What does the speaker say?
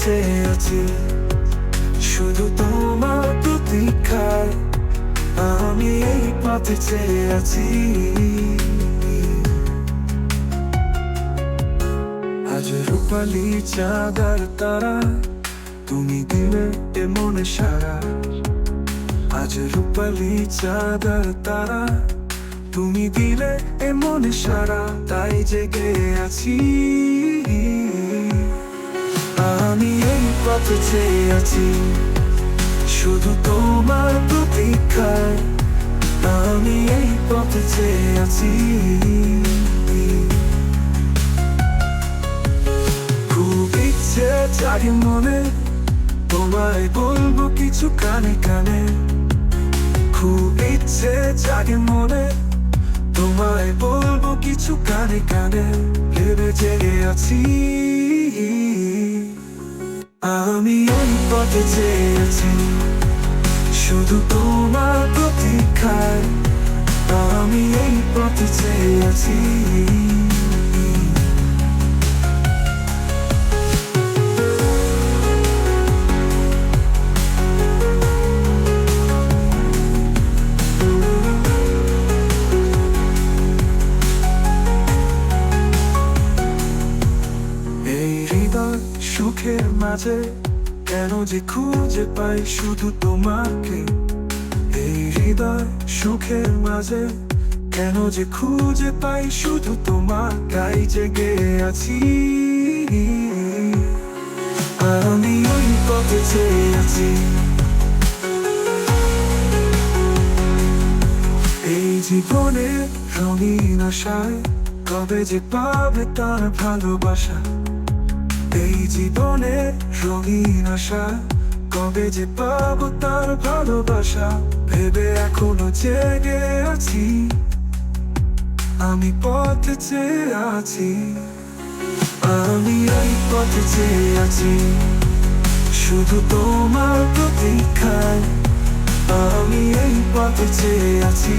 চেয়ে আছি, শুধু তোমার প্রতীক্ষায় আমি এই পথে চেয়ে আছি। আজ রূপালি চাঁদ আর তারা, তুমি দিলে এ মনে সারা। আজ রূপালি চাঁদ আর তারা, তুমি দিলে এ মনে সারা, তাই জেগে আছি। আমি এই পথে চেয়ে আছি, শুধু তোমার প্রতীক্ষায় আমি এই পথে চেয়ে আছি। খুব ইচ্ছে জাগে মনে, তোমায় বলবো কিছু কানে কানে। খুব ইচ্ছে জাগে মনে, তোমায় বলবো কিছু কানে কানে। ভেবে জেগে আছি, আমি এই পথে চেয়ে আছি, শুধু তোমার প্রতীক্ষায় আমি এই পথে চেয়ে আছি। সুখের মাঝে কেন যে খুঁজে পাই শুধু তোমাকে। এই হৃদয় সুখের মাঝে কেন যে খুঁজে পাই শুধু তোমাকে। জেগে আছি, আমি ওই পথে চেয়ে আছি। এই জীবনে রঙিন আশায় কবে যে পাবে তার ভালোবাসা। এই জীবনে রঙিন আশা কবে যে পাবো তার ভালোবাসা। ভেবে এখনো জেগে আছি, আমি পথে চেয়ে আছি। আমি এই পথে চেয়ে আছি, শুধু তোমার প্রতীক্ষায় আমি এই পথে চেয়ে আছি।